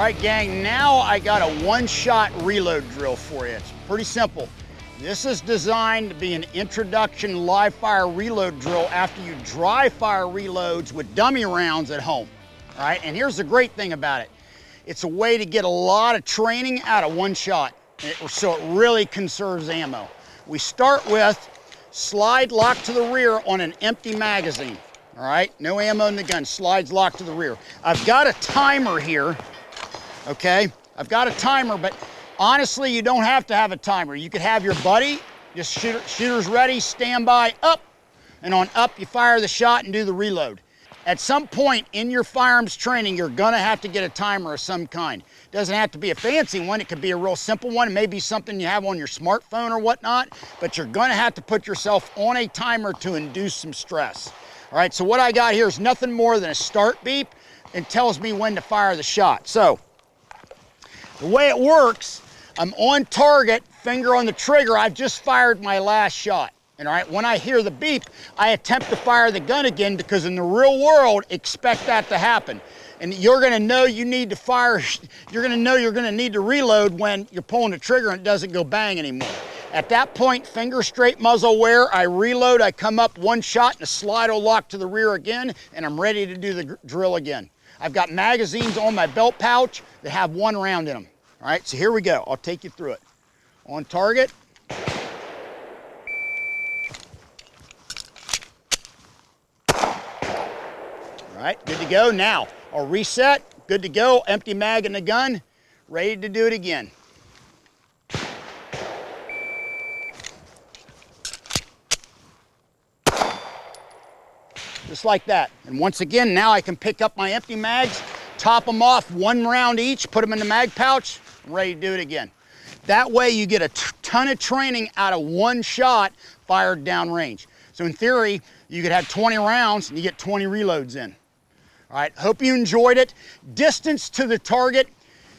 right, gang, now I got a one-shot reload drill for you. It's pretty simple. This is designed to be an introduction live fire reload drill after you dry fire reloads with dummy rounds at home. All right, and here's the great thing about it. It's a way to get a lot of training out of one shot, so it really conserves ammo. We start with slide lock to the rear on an empty magazine. All right, no ammo in the gun, slides locked to the rear. I've got a timer here, okay? I've got a timer, but honestly, you don't have to have a timer. You could have your buddy, just shooter's ready, stand by, up, and on up you fire the shot and do the reload. At some point in your firearms training, you're gonna have to get a timer of some kind. It doesn't have to be a fancy one, it could be a real simple one, maybe something you have on your smartphone or whatnot, but you're gonna have to put yourself on a timer to induce some stress. All right, so what I got here is nothing more than a start beep and tells me when to fire the shot. So, the way it works, I'm on target, finger on the trigger, I've just fired my last shot. And all right, when I hear the beep, I attempt to fire the gun again because in the real world, expect that to happen. And you're gonna know you need to fire, you're gonna know you're gonna need to reload when you're pulling the trigger and it doesn't go bang anymore. At that point, finger straight, muzzle wear, I reload, I come up one shot and a slide will lock to the rear again, and I'm ready to do the drill again. I've got magazines on my belt pouch that have 1 round in them. All right, so here we go. I'll take you through it. On target. All right, good to go. Now, I'll reset, good to go, empty mag in the gun, ready to do it again. Just like that. And once again, now I can pick up my empty mags, top them off 1 round each, put them in the mag pouch, ready to do it again. That way you get a ton of training out of one shot fired downrange. So in theory, you could have 20 rounds and you get 20 reloads in. All right, hope you enjoyed it. Distance to the target.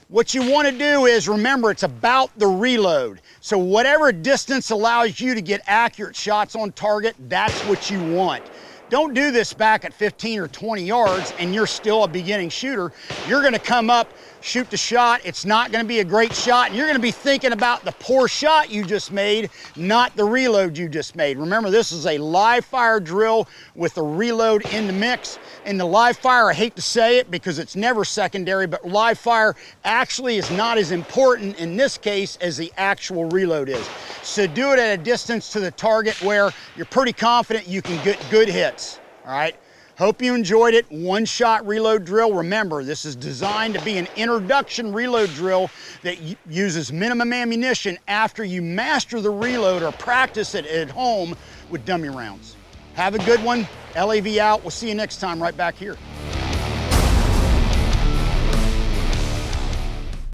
What you want to do is, remember, it's about the reload. So whatever distance allows you to get accurate shots on target, that's what you want. Don't do this back at 15 or 20 yards and you're still a beginning shooter. You're gonna come up, shoot the shot, it's not gonna be a great shot, and you're gonna be thinking about the poor shot you just made, not the reload you just made. Remember, this is a live fire drill with the reload in the mix. And the live fire, I hate to say it because it's never secondary, but live fire actually is not as important in this case as the actual reload is. So do it at a distance to the target where you're pretty confident you can get good hits, all right? Hope you enjoyed it. One shot reload drill. Remember, this is designed to be an introduction reload drill that uses minimum ammunition after you master the reload or practice it at home with dummy rounds. Have a good one. LAV out. We'll see you next time right back here.